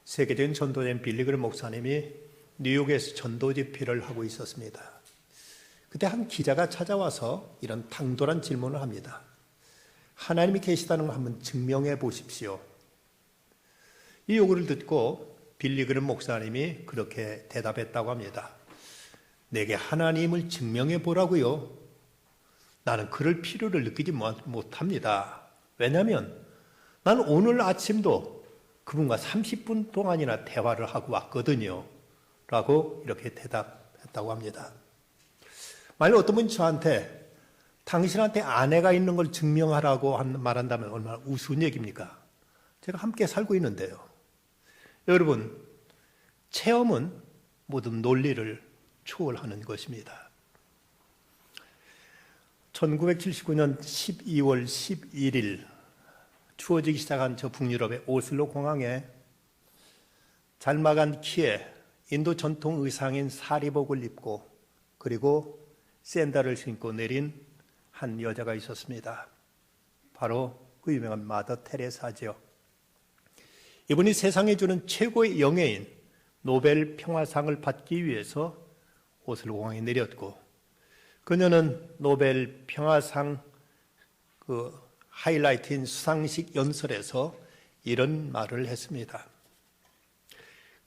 세계적인 전도자인 빌리그램 목사님이 뉴욕에서 전도 집회를 하고 있었습니다. 그때 한 기자가 찾아와서 이런 당돌한 질문을 합니다. 하나님이 계시다는 걸 한번 증명해 보십시오. 이 요구를 듣고 빌리그램 목사님이 그렇게 대답했다고 합니다. 내게 하나님을 증명해 보라고요. 나는 그럴 필요를 느끼지 못합니다. 왜냐하면 나는 오늘 아침도 그분과 30분 동안이나 대화를 하고 왔거든요. 라고 이렇게 대답했다고 합니다. 만약 어떤 분이 저한테 당신한테 아내가 있는 걸 증명하라고 말한다면 얼마나 우스운 얘기입니까? 제가 함께 살고 있는데요. 여러분, 체험은 모든 논리를 초월하는 것입니다. 1979년 12월 11일 추워지기 시작한 저 북유럽의 오슬로 공항에 잘막한 키에 인도 전통 의상인 사리복을 입고 그리고 샌들을 신고 내린 한 여자가 있었습니다. 바로 그 유명한 마더 테레사죠. 이분이 세상에 주는 최고의 영예인 노벨 평화상을 받기 위해서 오슬로 공항에 내렸고 그녀는 노벨 평화상 하이라이트인 수상식 연설에서 이런 말을 했습니다.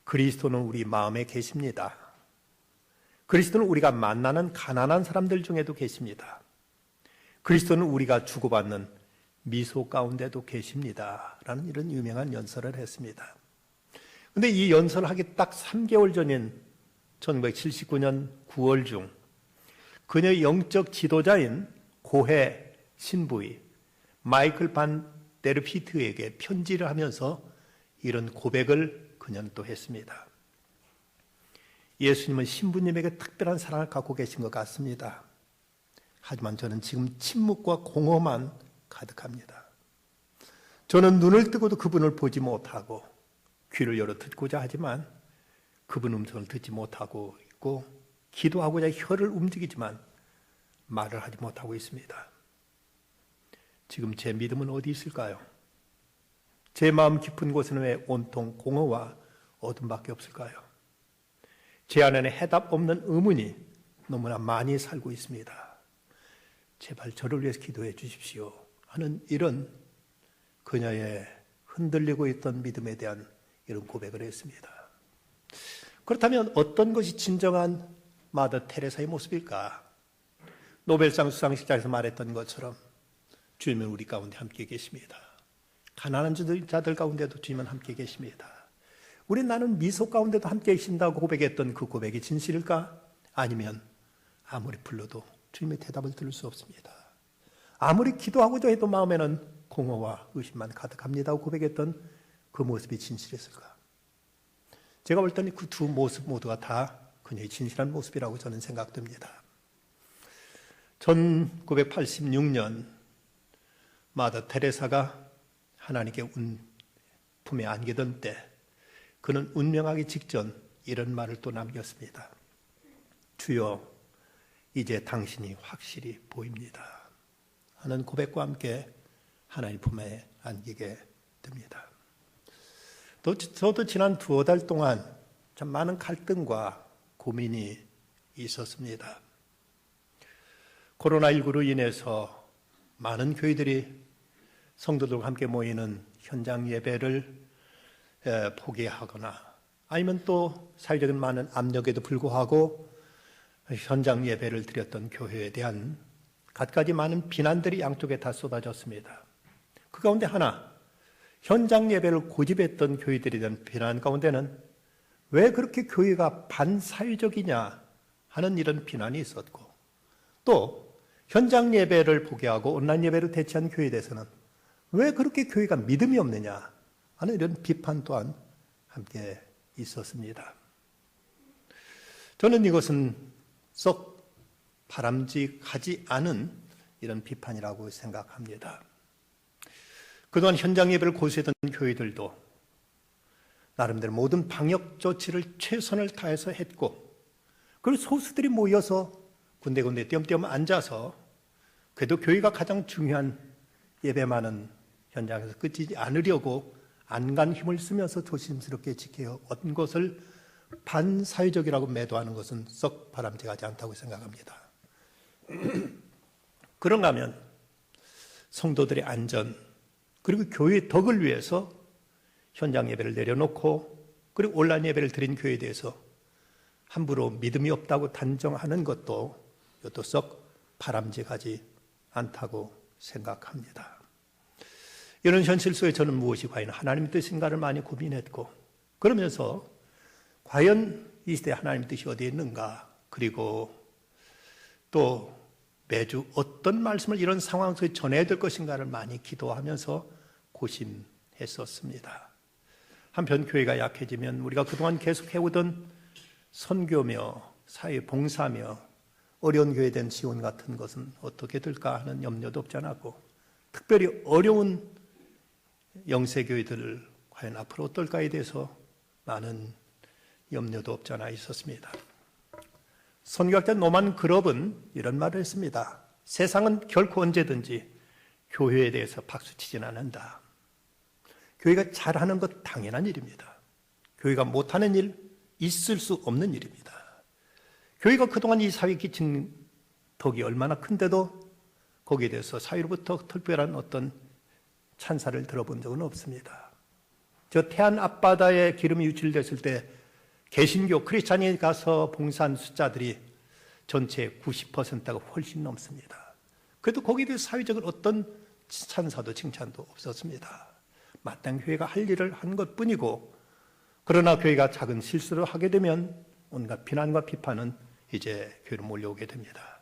그리스도는 우리 마음에 계십니다. 그리스도는 우리가 만나는 가난한 사람들 중에도 계십니다. 그리스도는 우리가 주고받는 미소 가운데도 계십니다. 라는 이런 유명한 연설을 했습니다. 그런데 이 연설을 하기 딱 3개월 전인 1979년 9월 중 그녀의 영적 지도자인 고해 신부의 마이클 반 데르피트에게 편지를 하면서 이런 고백을 그녀는 또 했습니다. 예수님은 신부님에게 특별한 사랑을 갖고 계신 것 같습니다. 하지만 저는 지금 침묵과 공허만 가득합니다. 저는 눈을 뜨고도 그분을 보지 못하고 귀를 열어 듣고자 하지만 그분 음성을 듣지 못하고 있고 기도하고자 혀를 움직이지만 말을 하지 못하고 있습니다. 지금 제 믿음은 어디 있을까요? 제 마음 깊은 곳에는 왜 온통 공허와 어둠밖에 없을까요? 제 안에는 해답 없는 의문이 너무나 많이 살고 있습니다. 제발 저를 위해서 기도해 주십시오 하는 이런 그녀의 흔들리고 있던 믿음에 대한 이런 고백을 했습니다. 그렇다면 어떤 것이 진정한 마더 테레사의 모습일까? 노벨상 수상식장에서 말했던 것처럼 주님은 우리 가운데 함께 계십니다. 가난한 자들 가운데도 주님은 함께 계십니다. 우리 나는 미소 가운데도 함께 계신다고 고백했던 그 고백이 진실일까? 아니면 아무리 불러도 주님의 대답을 들을 수 없습니다. 아무리 기도하고자 해도 마음에는 공허와 의심만 가득합니다 하고 고백했던 그 모습이 진실했을까? 제가 볼 때는 그 두 모습 모두가 다 그녀의 진실한 모습이라고 저는 생각됩니다. 1986년 마더 테레사가 하나님께 품에 안기던 때 그는 운명하기 직전 이런 말을 또 남겼습니다. 주여, 이제 당신이 확실히 보입니다 하는 고백과 함께 하나님 품에 안기게 됩니다. 또 저도 지난 2달 동안 참 많은 갈등과 고민이 있었습니다. 코로나19로 인해서 많은 교회들이 성도들과 함께 모이는 현장 예배를 포기하거나 아니면 또 사회적인 많은 압력에도 불구하고 현장 예배를 드렸던 교회에 대한 갖가지 많은 비난들이 양쪽에 다 쏟아졌습니다. 그 가운데 하나, 현장 예배를 고집했던 교회들에 대한 비난 가운데는 왜 그렇게 교회가 반사회적이냐 하는 이런 비난이 있었고 또 현장 예배를 포기하고 온라인 예배를 대체한 교회에 대해서는 왜 그렇게 교회가 믿음이 없느냐 하는 이런 비판 또한 함께 있었습니다. 저는 이것은 썩 바람직하지 않은 이런 비판이라고 생각합니다. 그동안 현장 예배를 고수했던 교회들도 나름대로 모든 방역 조치를 최선을 다해서 했고 그리고 소수들이 모여서 군데군데 띄엄띄엄 앉아서 그래도 교회가 가장 중요한 예배만은 현장에서 끝이지 않으려고 안간 힘을 쓰면서 조심스럽게 지켜온 것을 반사회적이라고 매도하는 것은 썩 바람직하지 않다고 생각합니다. 그런가 하면 성도들의 안전 그리고 교회의 덕을 위해서 현장 예배를 내려놓고 그리고 온라인 예배를 드린 교회에 대해서 함부로 믿음이 없다고 단정하는 것도 이것도 썩 바람직하지 않다고 생각합니다. 이런 현실 속에 저는 무엇이 과연 하나님의 뜻인가를 많이 고민했고 그러면서 과연 이 시대에 하나님의 뜻이 어디에 있는가 그리고 또 매주 어떤 말씀을 이런 상황 속에 전해야 될 것인가를 많이 기도하면서 고심했었습니다. 한편 교회가 약해지면 우리가 그동안 계속 해오던 선교며 사회 봉사며 어려운 교회에 대한 지원 같은 것은 어떻게 될까 하는 염려도 없지 않았고 특별히 어려운 영세교회들을 과연 앞으로 어떨까에 대해서 많은 염려도 없지 않아 있었습니다. 선교학자 노만 그럽은 이런 말을 했습니다. 세상은 결코 언제든지 교회에 대해서 박수치진 않는다. 교회가 잘하는 것 당연한 일입니다. 교회가 못하는 일 있을 수 없는 일입니다. 교회가 그동안 이 사회에 끼친 덕이 얼마나 큰데도 거기에 대해서 사회로부터 특별한 어떤 찬사를 들어본 적은 없습니다. 저 태안 앞바다에 기름이 유출됐을 때 개신교 크리스찬이 가서 봉사한 숫자들이 전체의 90%가 훨씬 넘습니다. 그래도 거기에 대해서 사회적으로 어떤 찬사도 칭찬도 없었습니다. 마땅히 교회가 할 일을 한 것뿐이고 그러나 교회가 작은 실수를 하게 되면 온갖 비난과 비판은 이제 교회로 몰려오게 됩니다.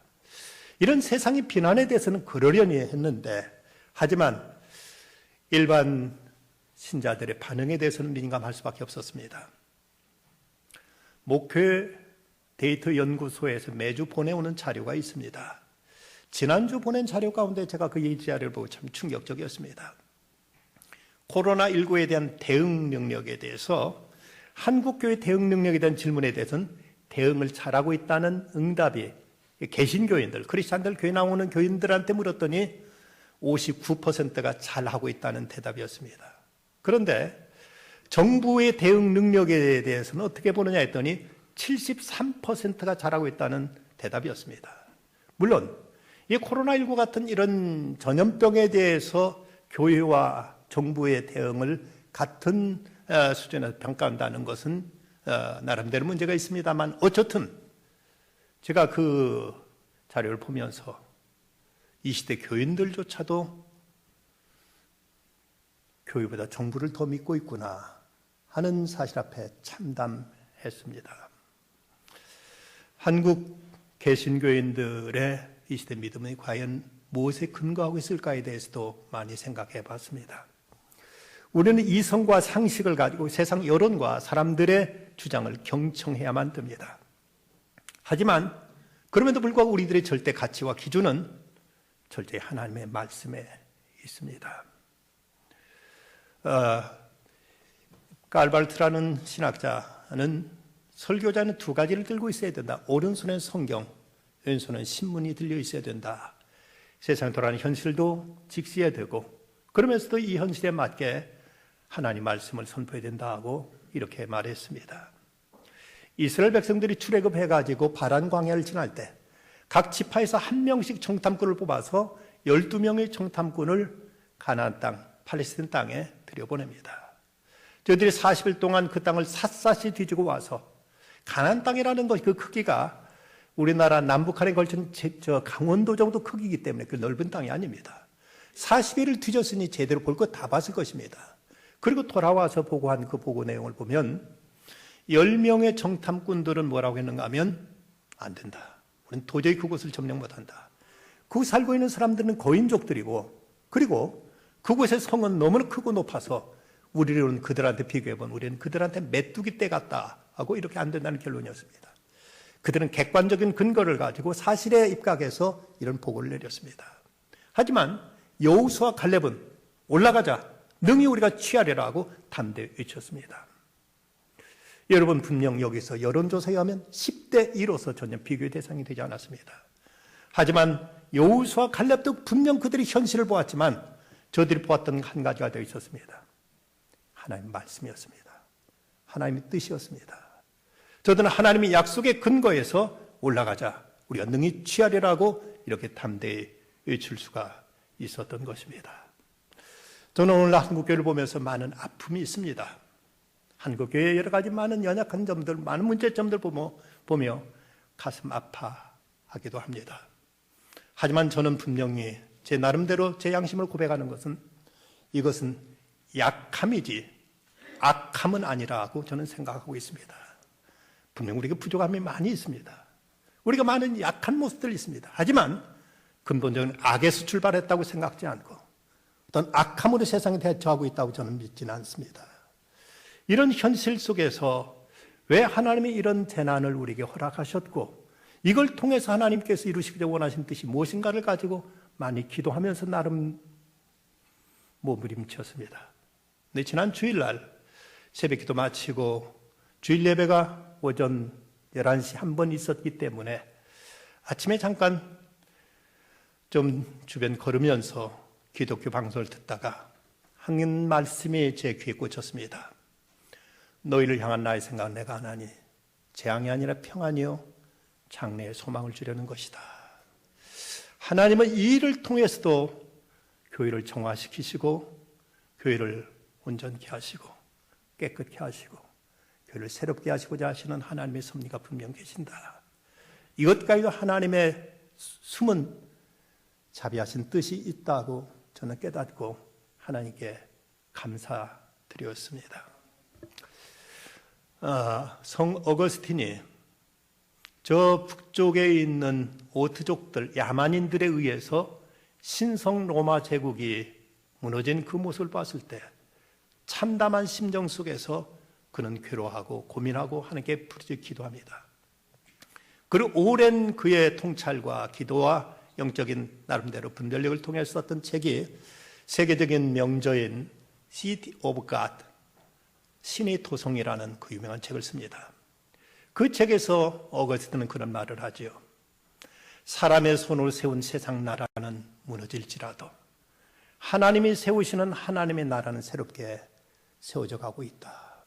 이런 세상의 비난에 대해서는 그러려니 했는데 하지만 일반 신자들의 반응에 대해서는 민감할 수밖에 없었습니다. 목회 데이터 연구소에서 매주 보내오는 자료가 있습니다. 지난주 보낸 자료 가운데 제가 그 자료를 보고 참 충격적이었습니다. 코로나19에 대한 대응 능력에 대해서 한국교회 대응 능력에 대한 질문에 대해서는 대응을 잘하고 있다는 응답이 개신교인들, 크리스찬들 교회 나오는 교인들한테 물었더니 59%가 잘하고 있다는 대답이었습니다. 그런데 정부의 대응 능력에 대해서는 어떻게 보느냐 했더니 73%가 잘하고 있다는 대답이었습니다. 물론 이 코로나19 같은 이런 전염병에 대해서 교회와 정부의 대응을 같은 수준에서 평가한다는 것은 나름대로 문제가 있습니다만 어쨌든 제가 그 자료를 보면서 이 시대 교인들조차도 교회보다 정부를 더 믿고 있구나 하는 사실 앞에 참담했습니다. 한국 개신교인들의 이 시대 믿음이 과연 무엇에 근거하고 있을까에 대해서도 많이 생각해 봤습니다. 우리는 이성과 상식을 가지고 세상 여론과 사람들의 주장을 경청해야만 됩니다. 하지만 그럼에도 불구하고 우리들의 절대 가치와 기준은 절대 하나님의 말씀에 있습니다. 깔발트라는 신학자는 설교자는 두 가지를 들고 있어야 된다. 오른손엔 성경, 왼손엔 신문이 들려 있어야 된다. 세상에 돌아가는 현실도 직시해야 되고 그러면서도 이 현실에 맞게 하나님 말씀을 선포해야 된다고 이렇게 말했습니다. 이스라엘 백성들이 출애굽해가지고 바란 광야를 지날 때 각 지파에서 한 명씩 정탐꾼을 뽑아서 12명의 정탐꾼을 가나안 땅, 팔레스틴 땅에 들여보냅니다. 저들이 40일 동안 그 땅을 샅샅이 뒤지고 와서 가나안 땅이라는 것, 그 크기가 우리나라 남북한에 걸친 강원도 정도 크기이기 때문에 그 넓은 땅이 아닙니다. 40일을 뒤졌으니 제대로 볼 것 다 봤을 것입니다. 그리고 돌아와서 보고한 그 보고 내용을 보면 10명의 정탐꾼들은 뭐라고 했는가 하면 안 된다. 우리는 도저히 그곳을 점령 못한다. 그 살고 있는 사람들은 거인족들이고 그리고 그곳의 성은 너무나 크고 높아서 우리는 그들한테 비교해보면 우리는 그들한테 메뚜기 떼 같다 하고 이렇게 안 된다는 결론이었습니다. 그들은 객관적인 근거를 가지고 사실에 입각해서 이런 보고를 내렸습니다. 하지만 여호수아 갈렙은 올라가자 능히 우리가 취하리라 하고 담대히 외쳤습니다. 여러분 분명 여기서 여론조사에 하면 10대 1로서 전혀 비교의 대상이 되지 않았습니다. 하지만 여호수아 갈렙도 분명 그들이 현실을 보았지만 저들이 보았던 한 가지가 더 있었습니다. 하나님 말씀이었습니다. 하나님의 뜻이었습니다. 저들은 하나님의 약속의 근거에서 올라가자 우리가 능히 취하리라고 이렇게 담대히 외칠 수가 있었던 것입니다. 저는 오늘 한국교회를 보면서 많은 아픔이 있습니다. 한국교회의 여러 가지 많은 연약한 점들, 많은 문제점들 보며 가슴 아파하기도 합니다. 하지만 저는 분명히 제 나름대로 제 양심을 고백하는 것은 이것은 약함이지 악함은 아니라고 저는 생각하고 있습니다. 분명 우리가 부족함이 많이 있습니다. 우리가 많은 약한 모습들이 있습니다. 하지만 근본적인 악에서 출발했다고 생각하지 않고 어떤 악함으로 세상에 대처하고 있다고 저는 믿지는 않습니다. 이런 현실 속에서 왜 하나님이 이런 재난을 우리에게 허락하셨고 이걸 통해서 하나님께서 이루시기를 원하신 뜻이 무엇인가를 가지고 많이 기도하면서 나름 몸부림쳤습니다. 네, 지난 주일날 새벽기도 마치고 주일 예배가 오전 11시 한 번 있었기 때문에 아침에 잠깐 좀 주변 걸으면서 기독교 방송을 듣다가 한 말씀이 제 귀에 꽂혔습니다. 너희를 향한 나의 생각은 내가 안 하니 재앙이 아니라 평안이요 장래의 소망을 주려는 것이다. 하나님은 이 일을 통해서도 교회를 정화시키시고 교회를 온전케 하시고 깨끗게 하시고 교회를 새롭게 하시고자 하시는 하나님의 섭리가 분명 계신다. 이것까지도 하나님의 숨은 자비하신 뜻이 있다고 저는 깨닫고 하나님께 감사드렸습니다. 성 어거스틴이 저 북쪽에 있는 오트족들, 야만인들에 의해서 신성 로마 제국이 무너진 그 모습을 봤을 때 참담한 심정 속에서 그는 괴로워하고 고민하고 하나님께 부르짖어 기도합니다. 그리고 오랜 그의 통찰과 기도와 영적인 나름대로 분별력을 통해 썼던 책이 세계적인 명저인 City of God, 신의 토성이라는 그 유명한 책을 씁니다. 그 책에서 어거스틴은 그런 말을 하지요. 사람의 손으로 세운 세상 나라는 무너질지라도 하나님이 세우시는 하나님의 나라는 새롭게 세워져 가고 있다.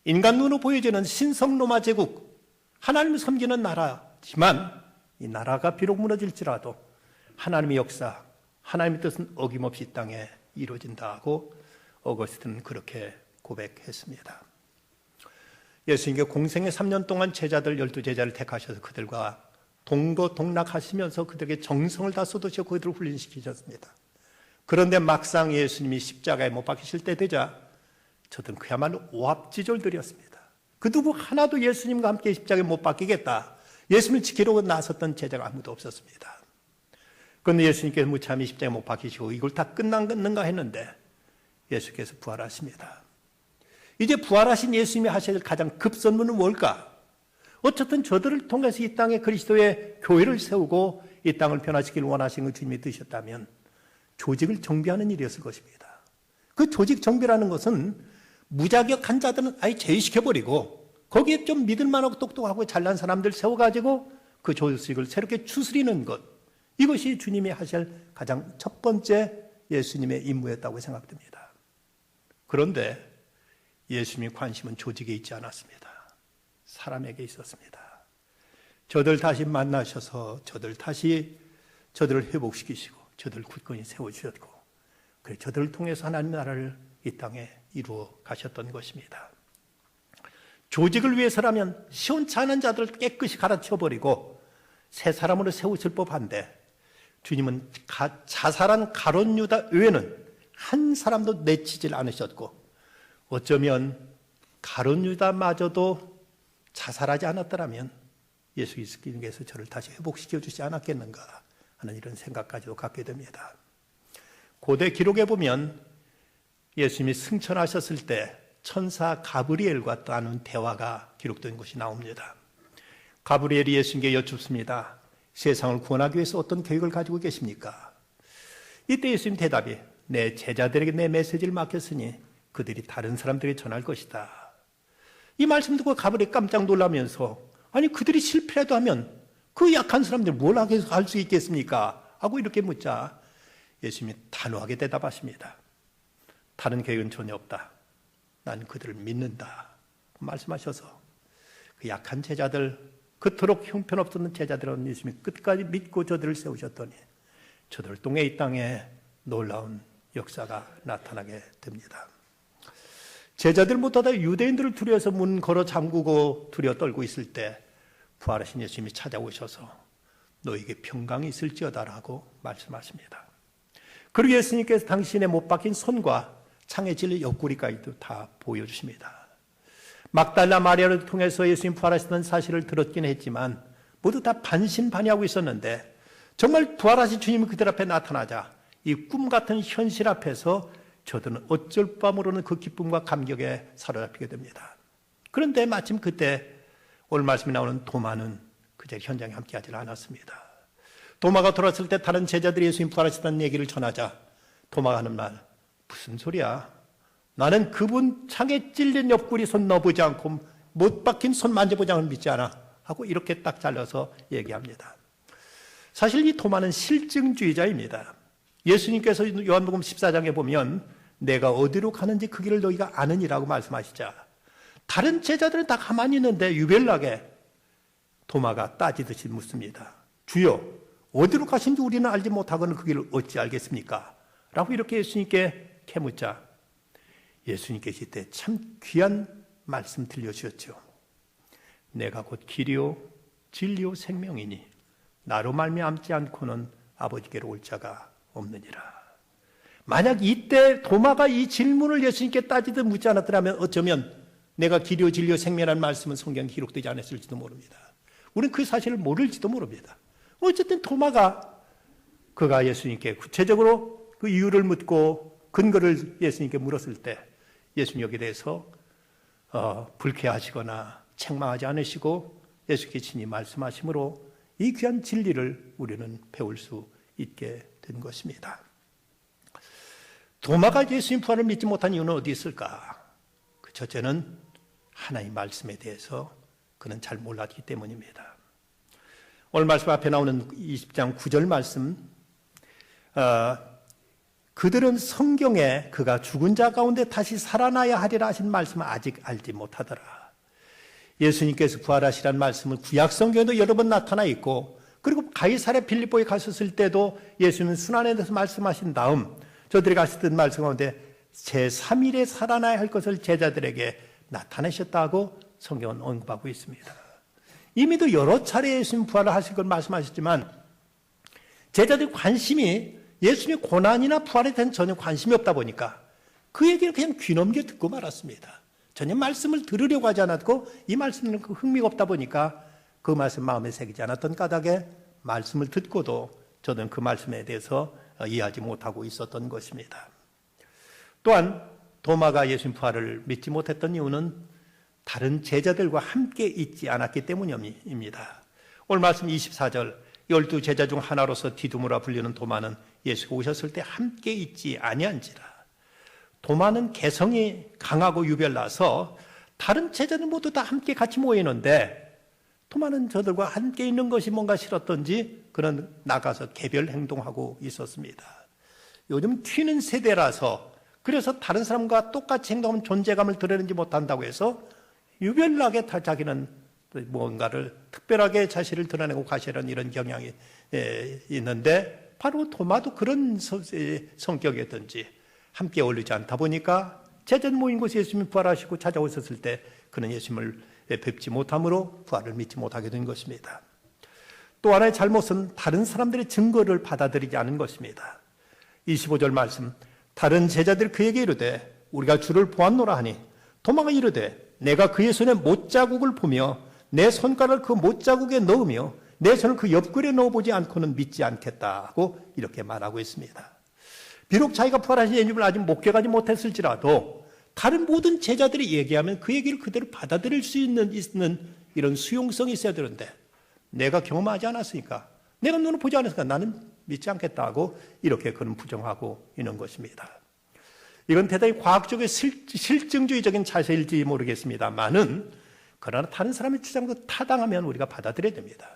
인간 눈으로 보여지는 신성 로마 제국, 하나님을 섬기는 나라지만 이 나라가 비록 무너질지라도 하나님의 역사, 하나님의 뜻은 어김없이 이 땅에 이루어진다고 어거스틴은 그렇게 고백했습니다. 예수님께 공생의 3년 동안 제자들 12제자를 택하셔서 그들과 동고동락하시면서 그들에게 정성을 다 쏟으시고 그들을 훈련시키셨습니다. 그런데 막상 예수님이 십자가에 못 박히실 때 되자 저들은 그야말로 오합지졸들이었습니다. 그 누구 하나도 예수님과 함께 십자가에 못 박히겠다, 예수님을 지키려고 나섰던 제자가 아무도 없었습니다. 그런데 예수님께서 무참히 십자가에 못 박히시고 이걸 다 끝났는가 했는데 예수께서 부활하십니다. 이제 부활하신 예수님이 하실 가장 급선무는 뭘까? 어쨌든 저들을 통해서 이 땅에 그리스도의 교회를 세우고 이 땅을 변화시키길 원하시는 주님이 뜻이었다면 조직을 정비하는 일이었을 것입니다. 그 조직 정비라는 것은 무자격한 자들은 아예 제외시켜버리고 거기에 좀 믿을만하고 똑똑하고 잘난 사람들 세워가지고 그 조직을 새롭게 추스리는 것, 이것이 주님이 하실 가장 첫 번째 예수님의 임무였다고 생각됩니다. 그런데 예수님의 관심은 조직에 있지 않았습니다. 사람에게 있었습니다. 저들 다시 만나셔서 저들을 회복시키시고 저들을 굳건히 세워주셨고 그래 저들을 통해서 하나님 나라를 이 땅에 이루어 가셨던 것입니다. 조직을 위해서라면 시원찮은 자들을 깨끗이 갈아치워버리고 새 사람으로 세우실 법한데 주님은 자살한 가룟 유다 외에는 한 사람도 내치질 않으셨고 어쩌면 가룟 유다마저도 자살하지 않았더라면 예수 그리스도께서 저를 다시 회복시켜 주지 않았겠는가 하는 이런 생각까지도 갖게 됩니다. 고대 기록에 보면 예수님이 승천하셨을 때 천사 가브리엘과 나눈 대화가 기록된 것이 나옵니다. 가브리엘이 예수님께 여쭙습니다. 세상을 구원하기 위해서 어떤 계획을 가지고 계십니까? 이때 예수님 대답이 내 제자들에게 내 메시지를 맡겼으니 그들이 다른 사람들에게 전할 것이다. 이 말씀 듣고 가브리엘이 깜짝 놀라면서 아니 그들이 실패라도 하면 그 약한 사람들 뭘 할 수 있겠습니까? 하고 이렇게 묻자 예수님이 단호하게 대답하십니다. 다른 계획은 전혀 없다. 난 그들을 믿는다 말씀하셔서 그 약한 제자들, 그토록 형편없었던 제자들은 예수님이 끝까지 믿고 저들을 세우셨더니 저들 동네 이 땅에 놀라운 역사가 나타나게 됩니다. 제자들 못하다 유대인들을 두려워서 문 걸어 잠그고 두려워 떨고 있을 때 부활하신 예수님이 찾아오셔서 너에게 평강이 있을지어다라고 말씀하십니다. 그리고 예수님께서 당신의 못 박힌 손과 창에 찔린 옆구리까지도 다 보여주십니다. 막달라 마리아를 통해서 예수님 부활하시던 사실을 들었긴 했지만 모두 다 반신반의하고 있었는데 정말 부활하신 주님이 그들 앞에 나타나자 이 꿈 같은 현실 앞에서 저들은 어쩔 바 모르는 그 기쁨과 감격에 사로잡히게 됩니다. 그런데 마침 그때 오늘 말씀에 나오는 도마는 그 자리 현장에 함께하지 않았습니다. 도마가 돌아왔을 때 다른 제자들이 예수님 부활하셨다는 얘기를 전하자 도마가 하는 말, 무슨 소리야? 나는 그분 창에 찔린 옆구리 손 넣어보지 않고 못 박힌 손 만져보지 않으면 믿지 않아 하고 이렇게 딱 잘라서 얘기합니다. 사실 이 도마는 실증주의자입니다. 예수님께서 요한복음 14장에 보면 내가 어디로 가는지 그 길을 너희가 아느니라고 말씀하시자 다른 제자들은 다 가만히 있는데 유별나게 도마가 따지듯이 묻습니다. 주여, 어디로 가신지 우리는 알지 못하고는 그 길을 어찌 알겠습니까? 라고 이렇게 예수님께 캐묻자 예수님께서 이때 참 귀한 말씀 들려주셨죠. 내가 곧 길이요 진리요 생명이니 나로 말미암지 않고는 아버지께로 올 자가 없느니라. 만약 이때 도마가 이 질문을 예수님께 따지듯 묻지 않았더라면 어쩌면 내가 길이요 진리요 생명이라는 말씀은 성경에 기록되지 않았을지도 모릅니다. 우리는 그 사실을 모를지도 모릅니다. 어쨌든 도마가 그가 예수님께 구체적으로 그 이유를 묻고 근거를 예수님께 물었을 때 예수님 여기에 대해서 불쾌하시거나 책망하지 않으시고 예수께 친히 말씀하심으로 이 귀한 진리를 우리는 배울 수 있게 된 것입니다. 도마가 예수님 부활을 믿지 못한 이유는 어디 있을까? 그 첫째는 하나님 말씀에 대해서 그는 잘 몰랐기 때문입니다. 오늘 말씀 앞에 나오는 20장 9절 말씀, 그들은 성경에 그가 죽은 자 가운데 다시 살아나야 하리라 하신 말씀을 아직 알지 못하더라. 예수님께서 부활하시라는 말씀은 구약 성경에도 여러 번 나타나 있고 그리고 가이사랴 빌립보에 가셨을 때도 예수님은 순환에 대해서 말씀하신 다음 저들이 가셨던 말씀 가운데 제3일에 살아나야 할 것을 제자들에게 나타내셨다고 성경은 언급하고 있습니다. 이미도 여러 차례 예수님 부활을 하실 걸 말씀하셨지만 제자들의 관심이 예수님의 고난이나 부활에 대한 전혀 관심이 없다 보니까 그 얘기를 그냥 귀넘겨 듣고 말았습니다. 전혀 말씀을 들으려고 하지 않았고 이 말씀은 흥미가 없다 보니까 그 말씀 마음에 새기지 않았던 까닭에 말씀을 듣고도 저는 그 말씀에 대해서 이해하지 못하고 있었던 것입니다. 또한 도마가 예수님 부활을 믿지 못했던 이유는 다른 제자들과 함께 있지 않았기 때문입니다. 오늘 말씀 24절 12 제자 중 하나로서 디두모라 불리는 도마는 예수가 오셨을 때 함께 있지 아니한지라. 도마는 개성이 강하고 유별나서 다른 제자들 모두 다 함께 같이 모이는데 도마는 저들과 함께 있는 것이 뭔가 싫었던지 그는 나가서 개별 행동하고 있었습니다. 요즘 튀는 세대라서 그래서 다른 사람과 똑같이 행동하면 존재감을 드러내지 못한다고 해서 유별나게 다 자기는 뭔가를 특별하게 자신을 드러내고 가시려는 이런 경향이 있는데 바로 도마도 그런 성격이었던지 함께 어울리지 않다 보니까 제자들 모인 곳에 예수님이 부활하시고 찾아오셨을 때 그는 예수님을 뵙지 못함으로 부활을 믿지 못하게 된 것입니다. 또 하나의 잘못은 다른 사람들의 증거를 받아들이지 않은 것입니다. 25절 말씀 다른 제자들이 그에게 이르되 우리가 주를 보았노라 하니 도마가 이르되 내가 그의 손에 못자국을 보며 내 손가락을 그 못자국에 넣으며 내 손을 그 옆구리에 넣어보지 않고는 믿지 않겠다고 이렇게 말하고 있습니다. 비록 자기가 부활하신 예수님을 아직 목격하지 못했을지라도 다른 모든 제자들이 얘기하면 그 얘기를 그대로 받아들일 수 있는 이런 수용성이 있어야 되는데 내가 경험하지 않았으니까 내가 눈을 보지 않았으니까 나는 믿지 않겠다고 이렇게 그는 부정하고 있는 것입니다. 이건 대단히 과학적인 실증주의적인 자세일지 모르겠습니다만은 그러나 다른 사람의 주장도 타당하면 우리가 받아들여야 됩니다.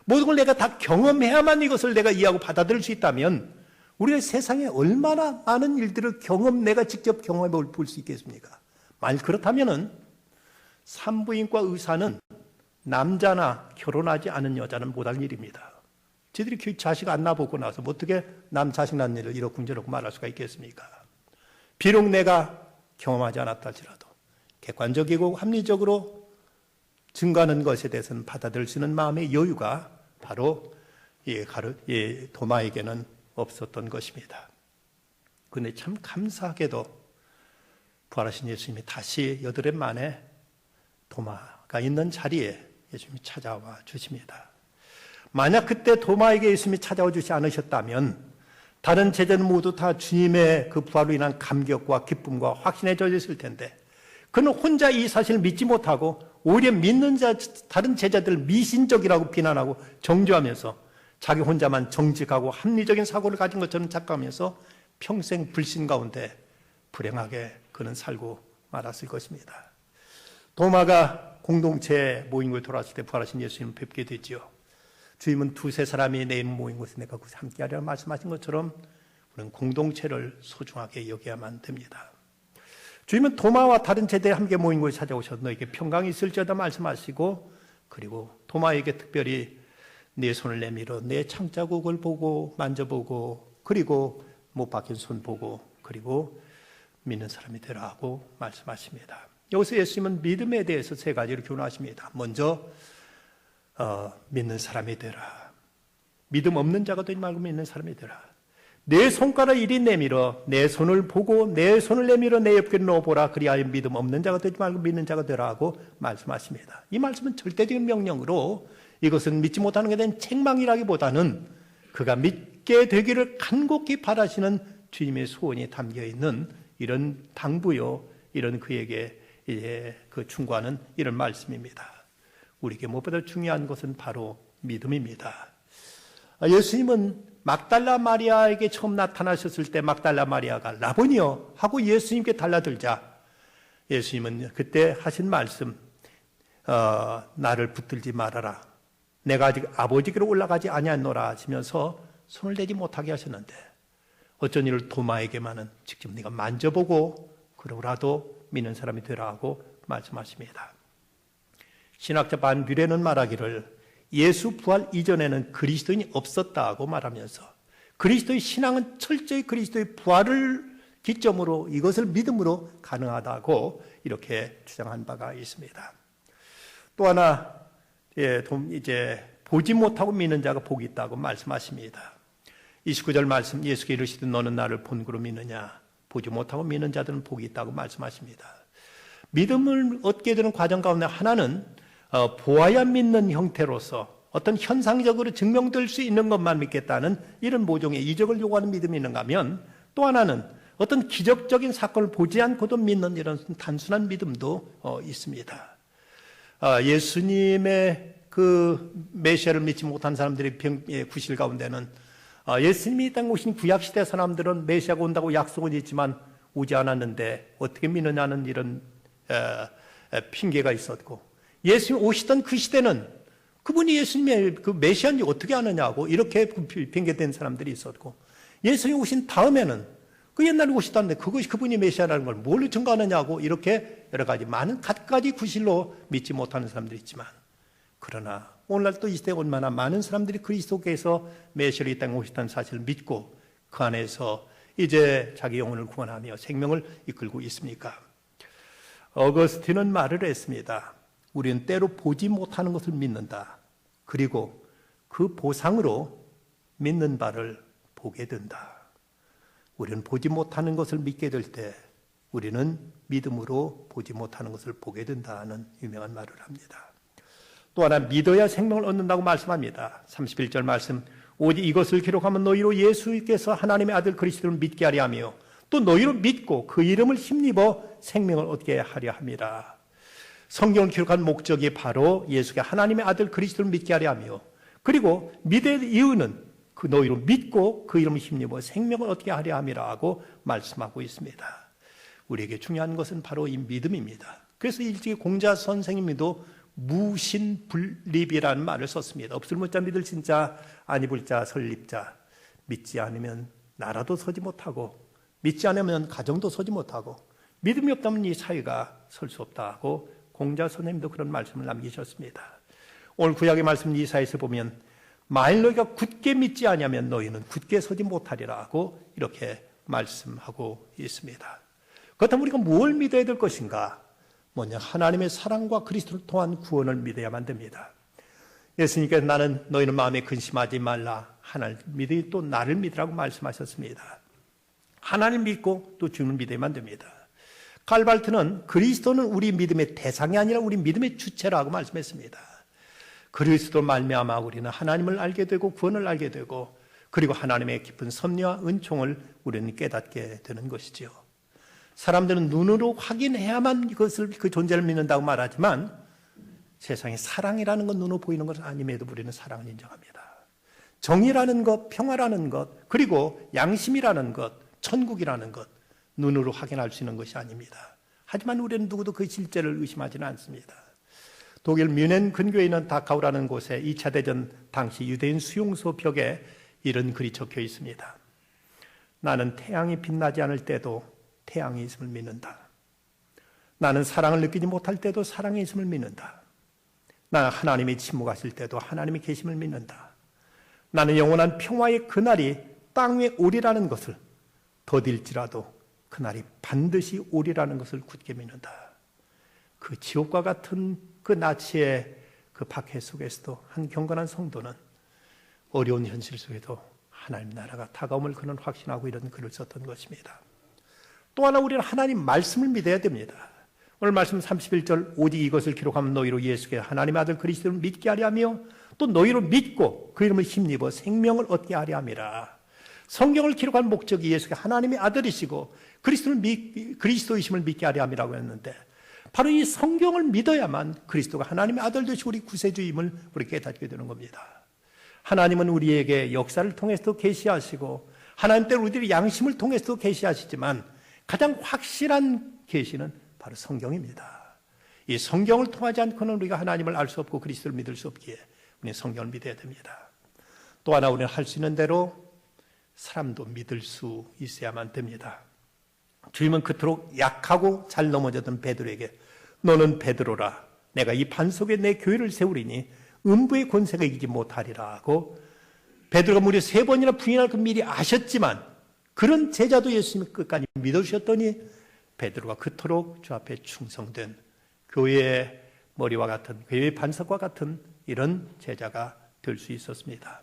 모든 걸 내가 다 경험해야만 이것을 내가 이해하고 받아들일 수 있다면 우리가 세상에 얼마나 많은 일들을 내가 직접 경험해 볼 수 있겠습니까? 만약 그렇다면은 산부인과 의사는 남자나 결혼하지 않은 여자는 못할 일입니다. 저들이 자식 안 낳아보고 나서 어떻게 남 자식 낳는 일을 이러쿵저러쿵 말할 수가 있겠습니까? 비록 내가 경험하지 않았다 할지라도 객관적이고 합리적으로 증거하는 것에 대해서는 받아들일 수 있는 마음의 여유가 바로 도마에게는 없었던 것입니다. 그런데 참 감사하게도 부활하신 예수님이 다시 8해 만에 도마가 있는 자리에 예수님이 찾아와 주십니다. 만약 그때 도마에게 예수님이 찾아와 주지 않으셨다면 다른 제자는 모두 다 주님의 그 부활로 인한 감격과 기쁨과 확신에 젖어 있을 텐데 그는 혼자 이 사실을 믿지 못하고 오히려 믿는 다른 제자들을 미신적이라고 비난하고 정죄하면서 자기 혼자만 정직하고 합리적인 사고를 가진 것처럼 착각하면서 평생 불신 가운데 불행하게 그는 살고 말았을 것입니다. 도마가 공동체에 모인 곳에 돌아왔을 때 부활하신 예수님을 뵙게 되지요. 주님은 2-3사람이 내 이름 모인 곳에 내가 거기서 함께하리라 말씀하신 것처럼 우리는 공동체를 소중하게 여겨야만 됩니다. 주님은 도마와 다른 제자들이 함께 모인 곳에 찾아오셔서 너에게 평강이 있을지어다 말씀하시고 그리고 도마에게 특별히 내 손을 내밀어 내 창자국을 보고 만져보고 그리고 못 박힌 손 보고 그리고 믿는 사람이 되라 하고 말씀하십니다. 여기서 예수님은 믿음에 대해서 3가지로 교훈하십니다. 먼저 믿는 사람이 되라. 믿음 없는 자가 되지 말고 믿는 사람이 되라. 내 손가락 이리 내밀어 내 손을 보고 내 손을 내밀어 내 옆에 넣어보라. 그리하여 믿음 없는 자가 되지 말고 믿는 자가 되라 하고 말씀하십니다. 이 말씀은 절대적인 명령으로 이것은 믿지 못하는 것에 대한 책망이라기보다는 그가 믿게 되기를 간곡히 바라시는 주님의 소원이 담겨있는 이런 당부요, 이런 그에게 그 충고하는 이런 말씀입니다. 우리에게 무엇보다 중요한 것은 바로 믿음입니다. 예수님은 막달라 마리아에게 처음 나타나셨을 때 막달라 마리아가 라보니여 하고 예수님께 달라들자 예수님은 그때 하신 말씀 나를 붙들지 말아라. 내가 아직 아버지께로 올라가지 아니하노라 하시면서 손을 대지 못하게 하셨는데 어쩐 일을 도마에게만은 직접 네가 만져보고 그러고라도 믿는 사람이 되라 하고 말씀하십니다. 신학자 반 뷰레는 말하기를 예수 부활 이전에는 그리스도인이 없었다고 말하면서 그리스도의 신앙은 철저히 그리스도의 부활을 기점으로 이것을 믿음으로 가능하다고 이렇게 주장한 바가 있습니다. 또 하나 이제 보지 못하고 믿는 자가 복이 있다고 말씀하십니다. 29절 말씀 예수께 이르시되 너는 나를 본고로 믿느냐 보지 못하고 믿는 자들은 복이 있다고 말씀하십니다. 믿음을 얻게 되는 과정 가운데 하나는 보아야 믿는 형태로서 어떤 현상적으로 증명될 수 있는 것만 믿겠다는 이런 모종의 이적을 요구하는 믿음이 있는가 하면 또 하나는 어떤 기적적인 사건을 보지 않고도 믿는 이런 단순한 믿음도 있습니다. 예수님의 그 메시아를 믿지 못한 사람들의 구실 가운데는 예수님이 이 땅에 오신 구약시대 사람들은 메시아가 온다고 약속은 있지만 오지 않았는데 어떻게 믿느냐는 이런 핑계가 있었고 예수님 오시던 그 시대는 그분이 예수님의 그 메시아인지 어떻게 아느냐고 이렇게 핑계된 사람들이 있었고 예수님이 오신 다음에는 그 옛날에 오시다는데 그것이 그분이 메시아라는 걸 뭘로 증거하느냐고 이렇게 여러 가지 많은 갖가지 구실로 믿지 못하는 사람들이 있지만 그러나 오늘날 또 이 시대에 얼마나 많은 사람들이 그리스도께서 메시아로 이 땅에 오셨다는 사실을 믿고 그 안에서 이제 자기 영혼을 구원하며 생명을 이끌고 있습니까? 어거스틴은 말을 했습니다. 우리는 때로 보지 못하는 것을 믿는다. 그리고 그 보상으로 믿는 바를 보게 된다. 우리는 보지 못하는 것을 믿게 될 때 우리는 믿음으로 보지 못하는 것을 보게 된다는 유명한 말을 합니다. 또 하나 믿어야 생명을 얻는다고 말씀합니다. 31절 말씀 오직 이것을 기록하면 너희로 예수께서 하나님의 아들 그리스도를 믿게 하려 하며 또 너희로 믿고 그 이름을 힘입어 생명을 얻게 하려 함이라. 성경을 기록한 목적이 바로 예수가 하나님의 아들 그리스도를 믿게 하려 하며 그리고 믿을 이유는 그 너희로 믿고 그 이름을 힘입어 생명을 얻게 하려 함이라고 말씀하고 있습니다. 우리에게 중요한 것은 바로 이 믿음입니다. 그래서 일찍이 공자 선생님도 무신불립이라는 말을 썼습니다. 없을 못자 믿을 진짜 아니 불자 설립자. 믿지 않으면 나라도 서지 못하고 믿지 않으면 가정도 서지 못하고 믿음이 없다면 이 사회가 설 수 없다고 공자 선생님도 그런 말씀을 남기셨습니다. 오늘 구약의 말씀 이사야에서 보면 만일 너희가 굳게 믿지 아니하면 너희는 굳게 서지 못하리라고 이렇게 말씀하고 있습니다. 그렇다면 우리가 뭘 믿어야 될 것인가? 먼저 하나님의 사랑과 그리스도를 통한 구원을 믿어야만 됩니다. 예수님께서 나는 너희는 마음에 근심하지 말라. 하나님 믿으니 또 나를 믿으라고 말씀하셨습니다. 하나님 믿고 또 주님을 믿어야만 됩니다. 칼발트는 그리스도는 우리 믿음의 대상이 아니라 우리 믿음의 주체라고 말씀했습니다. 그리스도 말미암아 우리는 하나님을 알게 되고 구원을 알게 되고 그리고 하나님의 깊은 섭리와 은총을 우리는 깨닫게 되는 것이지요. 사람들은 눈으로 확인해야만 그 존재를 믿는다고 말하지만 세상에 사랑이라는 건 눈으로 보이는 것은 아님에도 우리는 사랑을 인정합니다. 정의라는 것, 평화라는 것, 그리고 양심이라는 것, 천국이라는 것, 눈으로 확인할 수 있는 것이 아닙니다. 하지만 우리는 누구도 그 실제를 의심하지는 않습니다. 독일 뮌헨 근교에 있는 다카우라는 곳에 2차 대전 당시 유대인 수용소 벽에 이런 글이 적혀 있습니다. 나는 태양이 빛나지 않을 때도 태양이 있음을 믿는다. 나는 사랑을 느끼지 못할 때도 사랑이 있음을 믿는다. 나는 하나님이 침묵하실 때도 하나님이 계심을 믿는다. 나는 영원한 평화의 그날이 땅 위에 오리라는 것을 더딜지라도 그날이 반드시 오리라는 것을 굳게 믿는다. 그 지옥과 같은 그 나치의 그 박해 속에서도 한 경건한 성도는 어려운 현실 속에도 하나님 나라가 다가옴을 그는 확신하고 이런 글을 썼던 것입니다. 또 하나 우리는 하나님 말씀을 믿어야 됩니다. 오늘 말씀 31절 오직 이것을 기록하면 너희로 예수께 하나님의 아들 그리스도를 믿게 하려 하며 또 너희로 믿고 그 이름을 힘입어 생명을 얻게 하려 함이라. 성경을 기록한 목적이 예수가 하나님의 아들이시고 그리스도이심을 믿게 하려 함이라고 했는데 바로 이 성경을 믿어야만 그리스도가 하나님의 아들 되시고 우리 구세주임을 우리 깨닫게 되는 겁니다. 하나님은 우리에게 역사를 통해서도 계시하시고 하나님 때문에 우리들의 양심을 통해서도 계시하시지만 가장 확실한 계시는 바로 성경입니다. 이 성경을 통하지 않고는 우리가 하나님을 알 수 없고 그리스도를 믿을 수 없기에 우리는 성경을 믿어야 됩니다. 또 하나 우리는 할 수 있는 대로 사람도 믿을 수 있어야만 됩니다. 주님은 그토록 약하고 잘 넘어졌던 베드로에게 너는 베드로라 내가 이 반 속에 내 교회를 세우리니 음부의 권세가 이기지 못하리라 하고 베드로가 무려 3번이나 부인할 그 미리 아셨지만 그런 제자도 예수님이 끝까지 믿어주셨더니 베드로가 그토록 주 앞에 충성된 교회의 머리와 같은 교회의 반석과 같은 이런 제자가 될 수 있었습니다.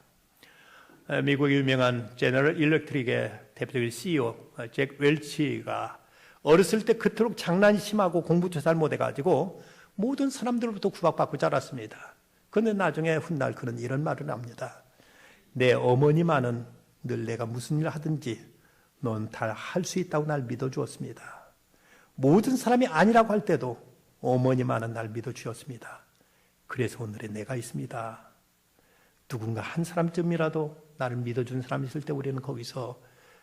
미국의 유명한 제너럴 일렉트릭의 대표적인 CEO 잭 웰치가 어렸을 때 그토록 장난이 심하고 공부도 잘 못해가지고 모든 사람들로부터 구박받고 자랐습니다. 그런데 나중에 훗날 그는 이런 말을 합니다. 내 어머니만은 늘 내가 무슨 일을 하든지 넌 다 할 수 있다고 날 믿어주었습니다. 모든 사람이 아니라고 할 때도 어머니만은 날 믿어주었습니다. 그래서 오늘의 내가 있습니다. 누군가 한 사람쯤이라도 나를 믿어준 사람이 있을 때 우리는 거기서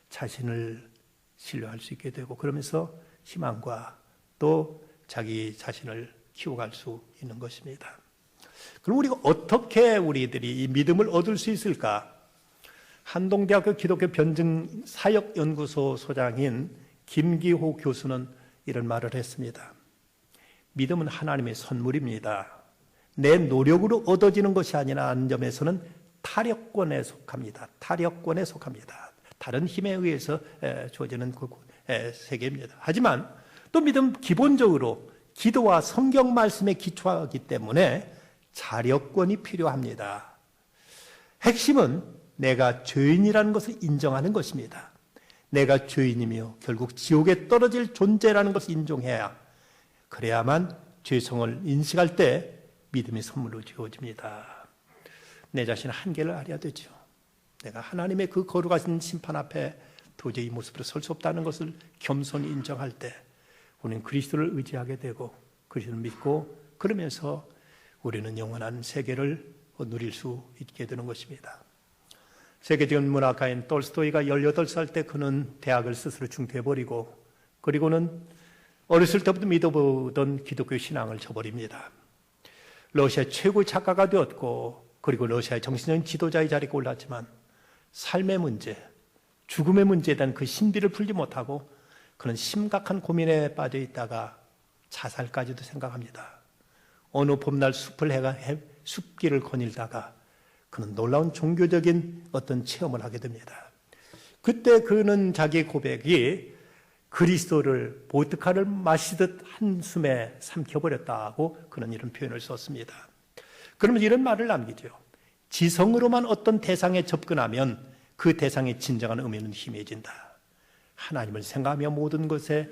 자신을 신뢰할 수 있게 되고 그러면서 희망과 또 자기 자신을 키워갈 수 있는 것입니다. 그럼 우리가 어떻게 우리들이 이 믿음을 얻을 수 있을까? 한동대학교 기독교 변증 사역연구소 소장인 김기호 교수는 이런 말을 했습니다. 믿음은 하나님의 선물입니다. 내 노력으로 얻어지는 것이 아니라 하는 점에서는 타력권에 속합니다. 타력권에 속합니다. 다른 힘에 의해서 주어지는 그 세계입니다. 하지만 또 믿음 기본적으로 기도와 성경 말씀에 기초하기 때문에 자력권이 필요합니다. 핵심은 내가 죄인이라는 것을 인정하는 것입니다. 내가 죄인이며 결국 지옥에 떨어질 존재라는 것을 인정해야 그래야만 죄성을 인식할 때 믿음의 선물로 주어집니다. 내 자신의 한계를 알아야 되죠. 내가 하나님의 그 거룩하신 심판 앞에 도저히 이 모습으로 설 수 없다는 것을 겸손히 인정할 때 우리는 그리스도를 의지하게 되고 그리스도를 믿고 그러면서 우리는 영원한 세계를 누릴 수 있게 되는 것입니다. 세계적인 문학가인 톨스토이가 18살 때 그는 대학을 스스로 중퇴해버리고 그리고는 어렸을 때부터 믿어보던 기독교 신앙을 저버립니다. 러시아 최고의 작가가 되었고 그리고 러시아의 정신적인 지도자의 자리에 올랐지만 삶의 문제, 죽음의 문제에 대한 그 신비를 풀지 못하고 그는 심각한 고민에 빠져 있다가 자살까지도 생각합니다. 어느 봄날 숲길을 거닐다가 그는 놀라운 종교적인 어떤 체험을 하게 됩니다. 그때 그는 자기 고백이 그리스도를 보드카를 마시듯 한숨에 삼켜버렸다고 그는 이런 표현을 썼습니다. 그러면 이런 말을 남기죠. 지성으로만 어떤 대상에 접근하면 그 대상의 진정한 의미는 희미해진다. 하나님을 생각하며 모든 것에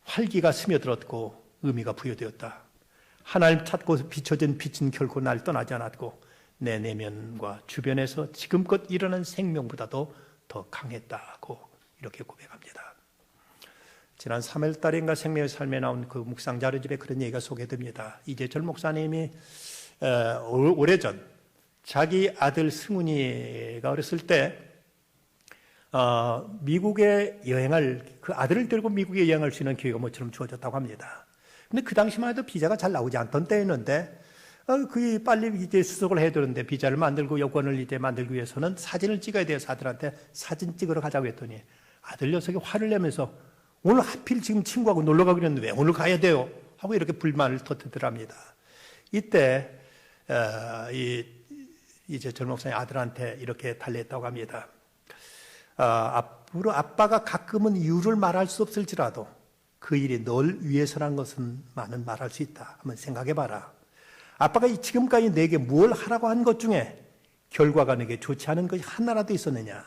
활기가 스며들었고 의미가 부여되었다. 하나님 찾고 비춰진 빛은 결코 날 떠나지 않았고 내 내면과 주변에서 지금껏 일어난 생명보다도 더 강했다고 이렇게 고백합니다. 지난 3월 달인가 생명의 삶에 나온 그 묵상 자료집에 그런 얘기가 소개됩니다. 이재철 목사님이 오래전 자기 아들 승훈이가 어렸을 때 미국에 그 아들을 데리고 미국에 여행할 수 있는 기회가 모처럼 주어졌다고 합니다. 근데 그 당시만 해도 비자가 잘 나오지 않던 때였는데 그 빨리 이제 수속을 해야 되는데 비자를 만들고 여권을 이제 만들기 위해서는 사진을 찍어야 돼서 아들한테 사진 찍으러 가자고 했더니 아들 녀석이 화를 내면서 오늘 하필 지금 친구하고 놀러 가기로 했는데 왜 오늘 가야 돼요? 하고 이렇게 불만을 터뜨더랍니다. 이때 이제 전 목사님 아들한테 이렇게 달랬다고 합니다. 앞으로 아빠가 가끔은 이유를 말할 수 없을지라도 그 일이 널 위해서란 것은 많은 말할 수 있다. 한번 생각해봐라. 아빠가 지금까지 내게 뭘 하라고 한 것 중에 결과가 내게 좋지 않은 것이 하나라도 있었느냐?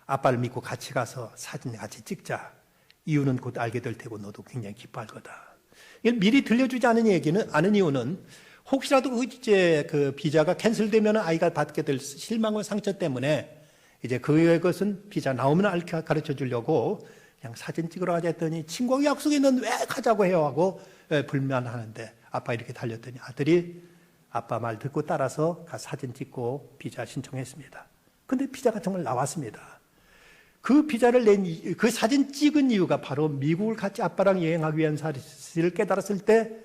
아빠를 믿고 같이 가서 사진 같이 찍자. 이유는 곧 알게 될 테고 너도 굉장히 기뻐할 거다. 미리 들려주지 않은 이유는 혹시라도 이제 그 비자가 캔슬되면 아이가 받게 될 실망과 상처 때문에 이제 그것은 비자 나오면 가르쳐 주려고 그냥 사진 찍으러 가자 했더니 친구하고 약속했는데 왜 가자고 해요 하고 불만하는데 아빠 이렇게 달렸더니 아들이 아빠 말 듣고 따라서 사진 찍고 비자 신청했습니다. 근데 비자가 정말 나왔습니다. 그 비자를 그 사진 찍은 이유가 바로 미국을 같이 아빠랑 여행하기 위한 사실을 깨달았을 때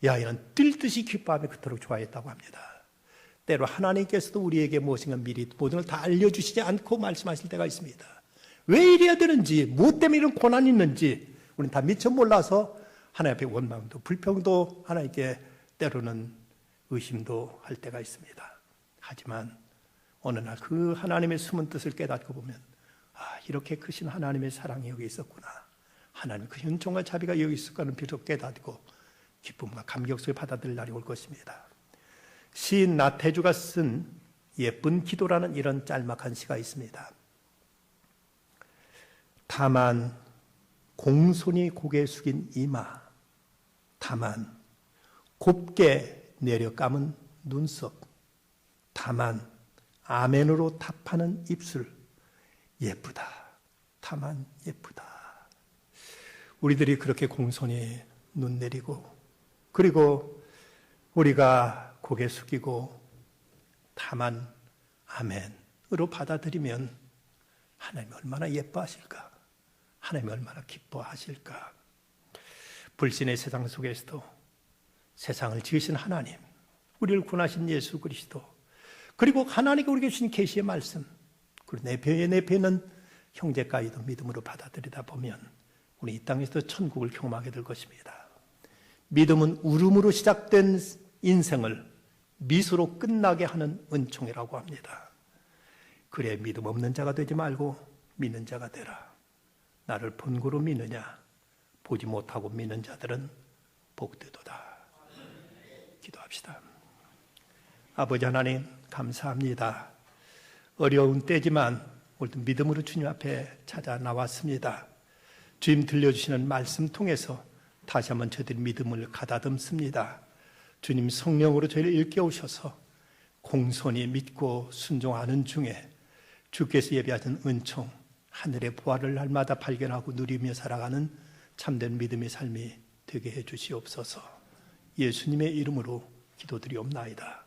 야, 이는 뛸 듯이 기뻐하며 그토록 좋아했다고 합니다. 때로 하나님께서도 우리에게 무엇인가 미리 모든 걸 다 알려주시지 않고 말씀하실 때가 있습니다. 왜 이래야 되는지, 무엇 때문에 이런 고난이 있는지 우리는 다 미처 몰라서 하나님 앞에 원망도 불평도 하나님께 때로는 의심도 할 때가 있습니다. 하지만 어느 날 그 하나님의 숨은 뜻을 깨닫고 보면 이렇게 크신 하나님의 사랑이 여기 있었구나. 하나님 그 은총과 자비가 여기 있었구나 비로소 깨닫고 기쁨과 감격 속에 받아들일 날이 올 것입니다. 시인 나태주가 쓴 예쁜 기도라는 이런 짤막한 시가 있습니다. 다만 공손히 고개 숙인 이마, 다만 곱게 내려 감은 눈썹, 다만 아멘으로 답하는 입술, 예쁘다. 다만 예쁘다. 우리들이 그렇게 공손히 눈 내리고 그리고 우리가 고개 숙이고 다만 아멘으로 받아들이면 하나님이 얼마나 예뻐하실까? 하나님이 얼마나 기뻐하실까? 불신의 세상 속에서도 세상을 지으신 하나님, 우리를 구원하신 예수 그리스도, 그리고 하나님께 우리에게 주신 계시의 말씀, 그리고 내 배에 있는 형제까지도 믿음으로 받아들이다 보면 우리 이 땅에서도 천국을 경험하게 될 것입니다. 믿음은 울음으로 시작된 인생을 미소로 끝나게 하는 은총이라고 합니다. 그래 믿음 없는 자가 되지 말고 믿는 자가 되라. 나를 본고로 믿느냐? 보지 못하고 믿는 자들은 복되도다. 기도합시다. 아버지 하나님 감사합니다. 어려운 때지만 오늘도 믿음으로 주님 앞에 찾아 나왔습니다. 주님 들려주시는 말씀 통해서 다시 한번 저희들이 믿음을 가다듬습니다. 주님 성령으로 저희를 일깨우셔서 공손히 믿고 순종하는 중에 주께서 예비하신 은총, 하늘의 부활을 날마다 발견하고 누리며 살아가는 참된 믿음의 삶이 되게 해 주시옵소서. 예수님의 이름으로 기도드리옵나이다.